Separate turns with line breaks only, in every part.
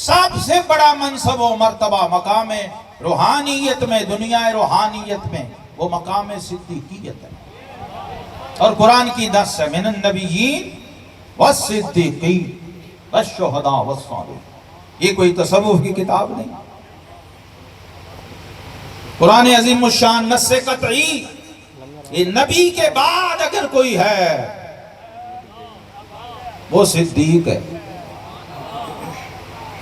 سب سے بڑا منصب و مرتبہ مقام روحانیت میں، دنیا روحانیت میں وہ مقام صدیقیت ہے۔ اور قرآن کی دس ہے، من النبیین والصدیقین والشہداء والصالحین۔ یہ کوئی تصوف کی کتاب نہیں، قرآن عظیم الشان نص قطعی۔ یہ نبی کے بعد اگر کوئی ہے وہ صدیق ہے۔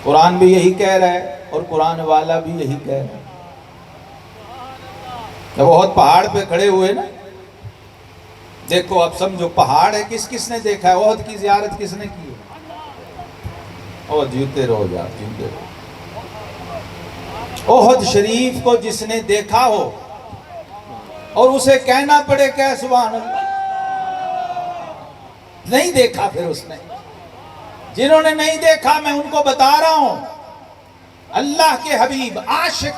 قرآن بھی یہی کہہ رہا ہے اور قرآن والا بھی یہی کہہ رہا ہے۔ جب بہت پہاڑ پہ کھڑے ہوئے نا، دیکھو اب سمجھو پہاڑ ہے، کس نے دیکھا ہے؟ احد کی زیارت کس نے کی ہے؟ اور جیتے رہو یار، جیتے رہو۔ احد شریف کو جس نے دیکھا ہو اور اسے کہنا پڑے کہ سبحان اللہ، نہیں دیکھا پھر اس نے۔ جنہوں نے نہیں دیکھا میں ان کو بتا رہا ہوں، اللہ کے حبیب عاشق،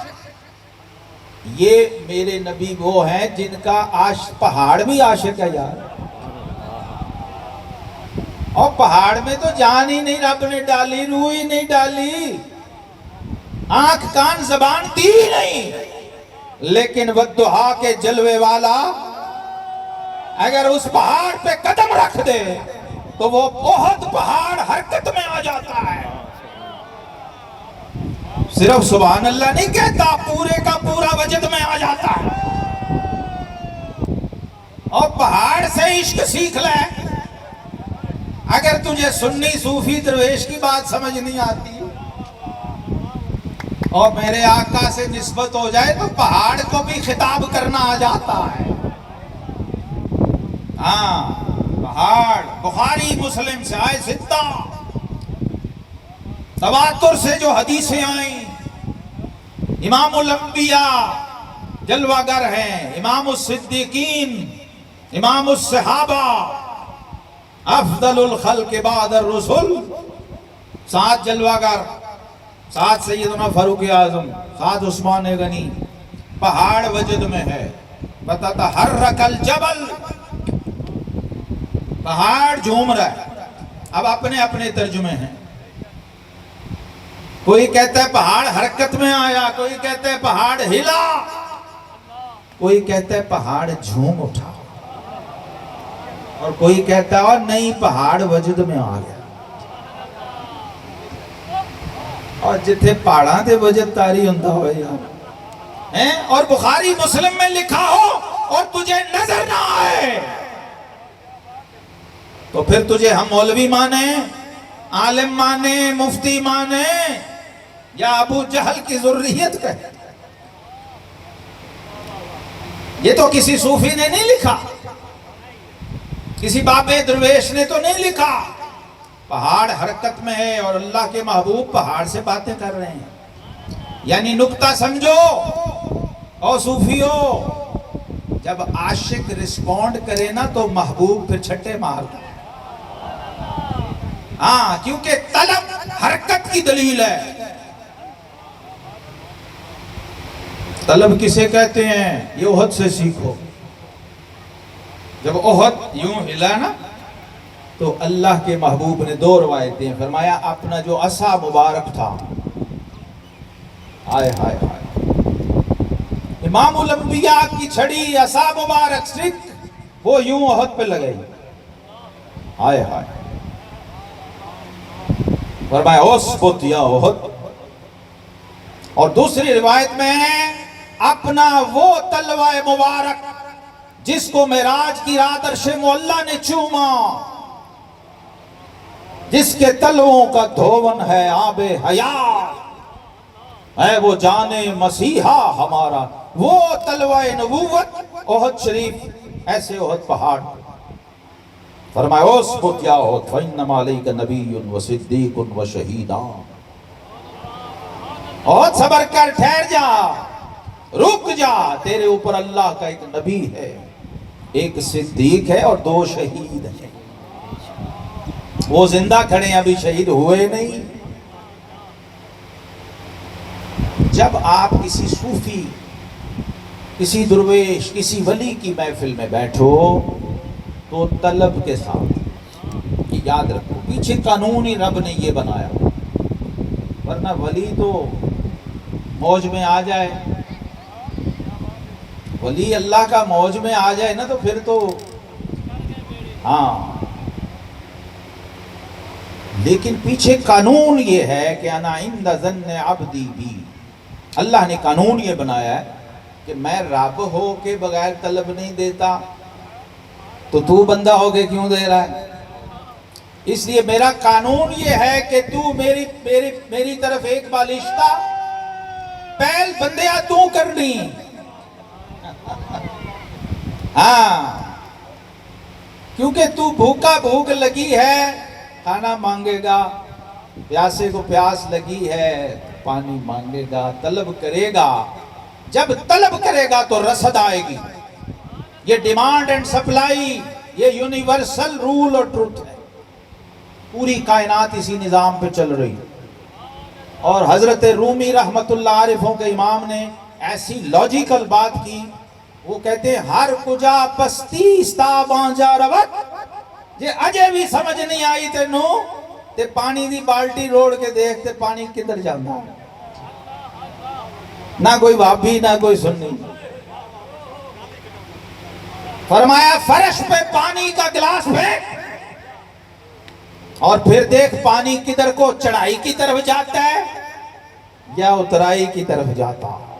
یہ میرے نبی وہ ہیں جن کا پہاڑ بھی عاشق ہے یار۔ اور پہاڑ میں تو جان ہی نہیں رب نے ڈالی، روح ہی نہیں ڈالی، آنکھ کان زبان دی نہیں، لیکن والضحیٰ کے جلوے والا اگر اس پہاڑ پہ قدم رکھ دے تو وہ احد پہاڑ حرکت میں آ جاتا ہے۔ صرف سبحان اللہ نہیں کہتا، پورے کا پورا وجد میں آ جاتا ہے۔ اور پہاڑ سے عشق سیکھ لے۔ اگر تجھے سنی صوفی درویش کی بات سمجھ نہیں آتی اور میرے آقا سے نسبت ہو جائے تو پہاڑ کو بھی خطاب کرنا آ جاتا ہے۔ ہاں، پہاڑ بخاری مسلم سے آئے ستہ، تواتر سے جو حدیثیں آئیں، امام الانبیاء جلوہ گر ہیں، امام الصدیقین، امام الصحابہ، افضل الخلق بعد الرسل، 7 جلوہ گر، 7 سیدنا فاروق اعظم، 7 عثمان غنی، پہاڑ وجد میں ہے۔ فتتحرک الجبل، پہاڑ جھوم رہا ہے۔ اب اپنے اپنے ترجمے ہیں، کوئی کہتا ہے پہاڑ حرکت میں آیا، کوئی کہتا ہے پہاڑ ہلا، کوئی کہتا ہے پہاڑ جھوم اٹھا، اور کوئی کہتا ہے نہیں پہاڑ وجد میں آ گیا۔ اور جتھے پہاڑاں دے وجد تاری ہوندا ہوئے یار، اور بخاری مسلم میں لکھا ہو اور تجھے نظر نہ آئے تو پھر تجھے ہم مولوی مانے، عالم مانے، مفتی مانے، یا ابو جہل کی ذریت کہے؟ یہ تو کسی صوفی نے نہیں لکھا، کسی بابے درویش نے تو نہیں لکھا۔ پہاڑ حرکت میں ہے اور اللہ کے محبوب پہاڑ سے باتیں کر رہے ہیں۔ یعنی نکتہ سمجھو اور صوفیو، جب عاشق رسپونڈ کرے نا تو محبوب پھر چھٹے مارتا ہے۔ ہاں، کیونکہ طلب حرکت کی دلیل ہے۔ طلب کسے کہتے ہیں؟ یہ احد سے سیکھو۔ جب احد یوں ہلا نا تو اللہ کے محبوب نے 2 روایتیں فرمایا، اپنا جو عصا مبارک تھا، آئے ہائے ہائے، امام الانبیاء کی چھڑی عصا مبارک سکھ وہ یوں احد پہ لگئی، آئے ہائے، فرمایا اسبت یا احد۔ اور دوسری روایت میں ہے، اپنا وہ تلوہ مبارک جس کو معراج کی رات عرش معلیٰ نے چوما، جس کے تلووں کا دھون ہے آب حیات، ہے وہ جان مسیحا ہمارا، وہ تلوہ نبوت احد شریف، ایسے احد پہاڑ۔ فرمایا اسبت یا احد فإنما علیک نبی و صدیق و شہیدان۔ احد صبر کر، ٹھہر جا، رک جا، تیرے اوپر اللہ کا ایک نبی ہے، ایک صدیق ہے اور 2 شہید ہیں۔ وہ زندہ کھڑے ہیں، ابھی شہید ہوئے نہیں۔ جب آپ کسی صوفی، کسی درویش، کسی ولی کی محفل میں بیٹھو تو طلب کے ساتھ، یہ یاد رکھو، پیچھے قانون ہی رب نے یہ بنایا، ورنہ ولی تو موج میں آ جائے، ولی اللہ کا موج میں آ جائے نا تو پھر تو ہاں، لیکن پیچھے قانون یہ ہے کہ انا عند ظن عبدی بی، اللہ نے قانون یہ بنایا ہے کہ میں رب ہو کے بغیر طلب نہیں دیتا، تو بندہ ہو کے کیوں دے رہا ہے؟ اس لیے میرا قانون یہ ہے کہ تو میری طرف ایک بالشتہ پہل بندیا تو کرنی، ہاں، کیونکہ تو بھوکا بھوک لگی ہے کھانا مانگے گا، پیاسے کو پیاس لگی ہے پانی مانگے گا، طلب کرے گا، جب طلب کرے گا تو رسد آئے گی۔ یہ ڈیمانڈ اینڈ سپلائی، یہ یونیورسل رول اور ٹروتھ ہے، پوری کائنات اسی نظام پہ چل رہی۔ اور حضرت رومی رحمت اللہ عارفوں کے امام نے ایسی لاجیکل بات کی، وہ کہتے ہیں ہر کجا پستیستا بانجا روت، جے اجے بھی سمجھ نہیں آئی تینو تے پانی دی بالٹی روڑ کے دیکھتے پانی کدھر جانا، نہ کوئی وابی نہ کوئی سنی۔ فرمایا فرش پہ پانی کا گلاس پھینک اور پھر دیکھ پانی کدھر کو چڑھائی کی طرف جاتا ہے یا اترائی کی طرف جاتا ہے۔